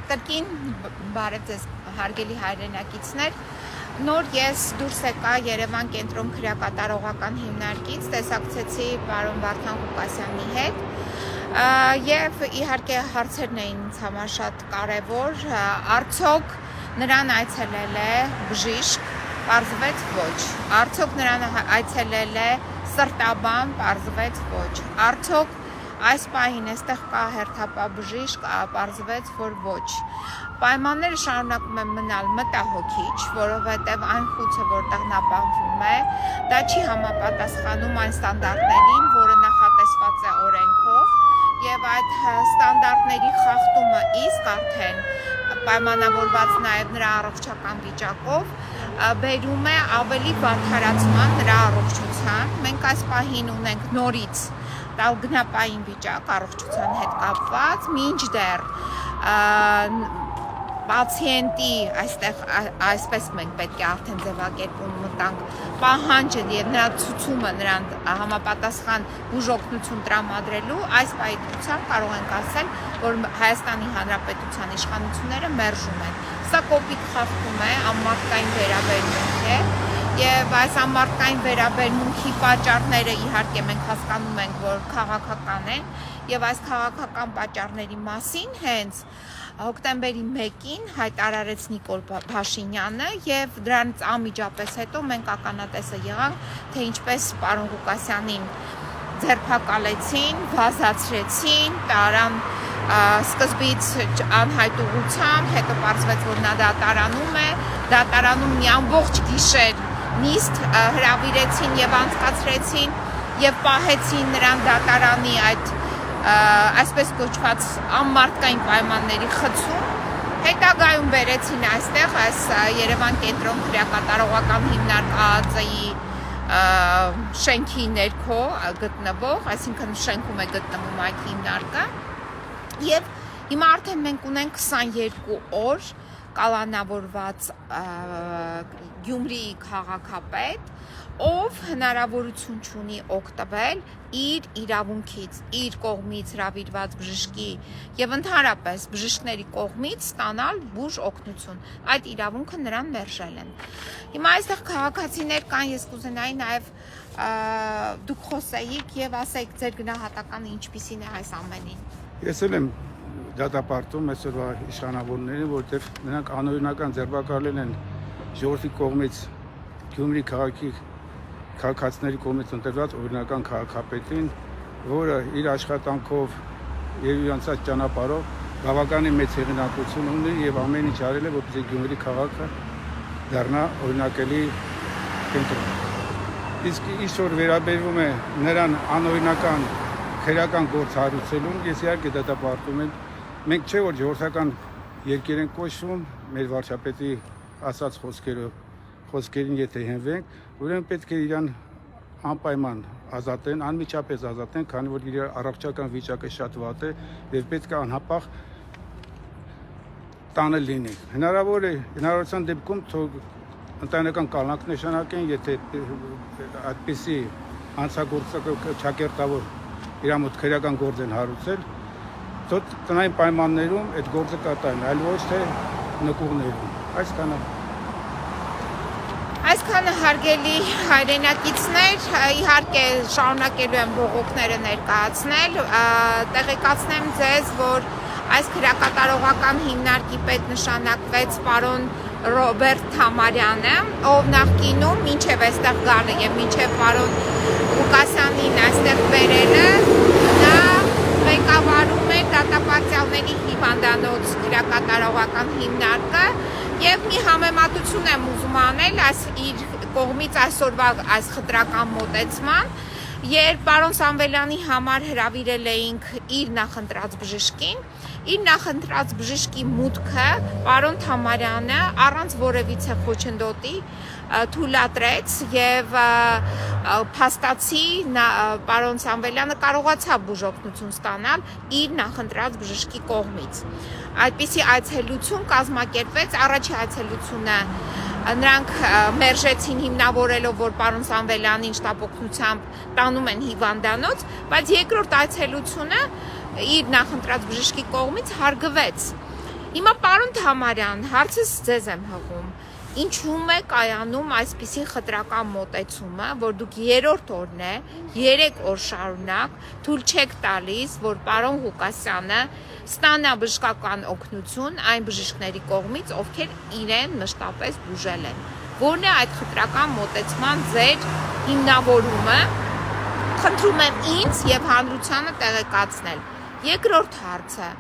Կրկին բարև ձեզ հարգելի հայրենակիցներ, նոր ես դուրս եկա Երևան կենտրոն քրեակատարողական հիմնարկից, տեսակցեցի պարոն Վարդան Ղուկասյանի հետ եւ իհարկե հարցերն էին ինձ համար շատ կարեւոր, արդյոք նրան այցելել է բժիշկ, պարզվեց ոչ, արդյոք նրան այցելել է սրտաբան, պարզվեց ոչ, արդյոք այս պահին այստեղ կա հերթապահ բժիշկ, պարզվեց, որ ոչ։ Պայմանները շարունակում են մնալ մտահոգիչ, որովհետև այն խուցը, որտեղ նա պահվում է, դա չի համապատասխանում այն ստանդարտներին, որը նախատեսված է օրենքով, եւ այդ ստանդարտների խախտումը իսկ արդեն պայմանավորված նաեւ նրա առողջական վիճակով բերում է ավելի բարդարացման նրա առողջության։ Մենք այս պահին ունենք նորից տալգնապային վիճակ առողջության հետ կապված, մինչդեռ պացիենտի այստեղ այսպես մենք պետք է արդեն ձևակերպում մտանք պահանջը եւ նրա ցուցումը նրան համապատասխան բուժօգնություն տրամադրելու, այս պայմանությամբ կարող ենք ասել, որ Հայաստանի Հանրապետության իշխանությունները մերժում են։ Սա կոպիտ խախտում է անմարդկային վերաբերմունք է եւ այս անմարդկային վերաբերմունքի պատճառները իհարկե մենք հասկանում ենք, որ քաղաքական են եւ այս քաղաքական պատճառների մասին հենց հոկտեմբերի 1-ին հայտարարեց Նիկոլ Փաշինյանը եւ դրանից անմիջապես հետո մենք ականատեսը եղանք, թե ինչպես պարոն Ղուկասյանին ձերբակալեցին, վազացրեցին, տարան սկզբից անհայտ ուղղությամբ, հետո պարզվեց, որ նա դատարանում է, դատարանում մի ամբողջ գիշեր նիստ հրավիրեցին եւ անցկացրեցին եւ պահեցին նրան դատարանի այդ այսպես կոչված անմարդկային պայմանների խցում, հետագայում բերեցին այստեղ այս Երևան կենտրոն քրեակատարողական հիմնարկ ԱԱԾ-ի շենքի ներքո գտնվող, այսինքն շենքում է գտնվում այդ հիմնարկը եւ հիմա արդեն մենք ունենք 22 օր կալանավորված Գյումրիի քաղաքապետ, ով հնարավորություն ունի օգտվել իր իրավունքից, իր կողմից հրավիրված բժշկի եւ ընդհանրապես բժիշկների կողմից ստանալ բուժ օգնություն։ Այդ իրավունքը նրան մերժել են։ Հիմա այստեղ քաղաքացիներ կան, ես կուզենայի նաեւ դուք խոսեիք եւ ասեիք ձեր գնահատականը ինչպիսին է այս ամենին։ Ես եմ դատապարտում այսօրվա իշխանավորներին, որտեղ նրանք անօրինական ձերբակալել են ժողովրդի կողմից Գյումրի քաղաքի քաղաքացիների կողմից ընտրված օրինական քաղաքապետին, որը իր աշխատանքով եւ իր անցած ճանապարհով բավականին մեծ հեղինակություն ունի եւ ամեն ինչ արել է, որպեսզի Գյումրի քաղաքը դառնա օրինակելի կենտրոն։ Իսկ ինչ որ վերաբերվում է նրան անօրինական քրեական գործ հարուցելուն, ես իհարկե դատապարտում եմ։ Մենք չէ որ ժողովրդական երկիր են կոչվում, մեր վարչապետի ասած խոսքերին եթե հենվենք, ուրեմն պետք է իրան անպայման ազատեն, անմիջապես ազատեն, քանի որ իր առողջական վիճակը շատ վատ է եւ պետք է անհապաղ տանը լինի։ Հնարավորության դեպքում ընտանեկան կալանք նշանակեն, եթե այդպիսի հանցագործական ճակերտավոր իր մոտ քրեական գործ են հարուցել, տնային պայմաններում այդ գործը կատարեն, այլ ոչ թե նկուղներում։ Այսքանը հարգելի հայրենակիցներ, իհարկե շարունակելու եմ բողոքները ներկայացնել, տեղեկացնեմ ձեզ, որ այս քրեակատարողական հիմնարկի պետ նշանակվեց պարոն Ռոբերտ Թամարյանը, ով նախկինում մինչև այստեղ գալը եւ մինչև պարոն Ղուկասյանին այստեղ բերելը, նա ղեկավարում էր դատապարտյալների հիվանդանոց քրեակատարողական հիմնարկը եւ մի համեմատություն եմ ուզում անել այս իր կողմից այսօրվա այս խտրական մոտեցման, երբ պարոն Սամվելյանի համար հրավիրել էինք իր նախընտրած բժշկին, իր նախընտրած բժշկի մուտքը պարոն Թամարյանը առանց որևիցե խոչընդոտի թույլատրեց եւ փաստացի պարոն Սամվելյանը կարողացավ բուժօգնություն ստանալ իր նախընտրած բժշկի կողմից։ Այդպիսի այցելություն կազմակերպվեց, առաջի այցելությունը նրանք մերժեցին հիմնավորելով, որ պարոն Սամվելյանին շտապօգնությամբ տանում են հիվանդանոց, բայց երկրորդ այցելությունը իր նախընտրած բժշկի կողմից հարգվեց Հիմա պարոն Թամարյան, հարցս ձեզ եմ հղում։ Ինչու՞մ է կայանում այսպիսի խտրական մոտեցումը, որ դուք երրորդ օրն է, 3 օր շարունակ թույլ չեք տալիս, որ պարոն Ղուկասյանը ստանա բժշկական օգնություն այն բժիշկների կողմից, ովքեր իրեն մշտապես բուժել են։ Որն է այդ խտրական մոտեցման ձեր հիմնավորումը, խնդրում եմ ինձ եւ հանրությանը տեղեկացնել։ Երկրորդ հարցը,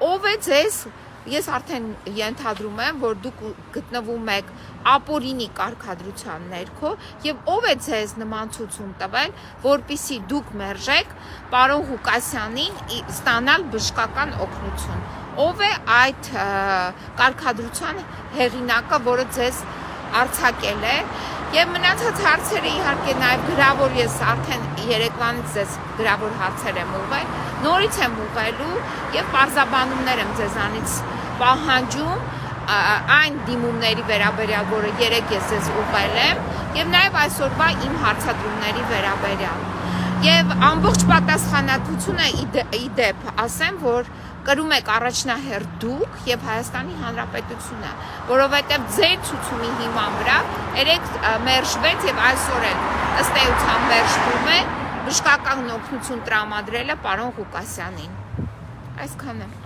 ով է ձեզ, ես արդեն ենթադրում եմ, որ դուք գտնվում եք ապօրինի կարգադրության ներքո եւ ով է ձեզ նման ցուցում տվել, որպիսի դուք մերժեք պարոն Ղուկասյանին ստանալ բժշկական օգնություն։ Ով է այդ կարգադրության հեղինակը, որը ձեզ արձակել է եւ մնացած հարցերը իհարկե նաեւ գրավոր ես արդեն երեկվանից ձեզ գրավոր հարցեր եմ ուղղել, նորից եմ ուղղելու եւ պարզաբանումներ եմ ձեզանից պահանջում այն դիմումների վերաբերյալ, որը երեք ես ձեզ ուղղել եմ եւ նաեւ այսօրվա իմ հարցադրումների վերաբերյալ։ Եվ ամբողջ պատասխանատվությունը իդեպ ասեմ, որ կրում եք առաջնահերթ դուք եւ Հայաստանի Հանրապետությունը, որովհետեւ ձեր ցուցումի հիման վրա երեք մերժվեց եւ այսօր էլ ըստ էության մերժվում է բժշկական օգնություն տրամադրելը պարոն Ղուկասյանին։ Այսքանը։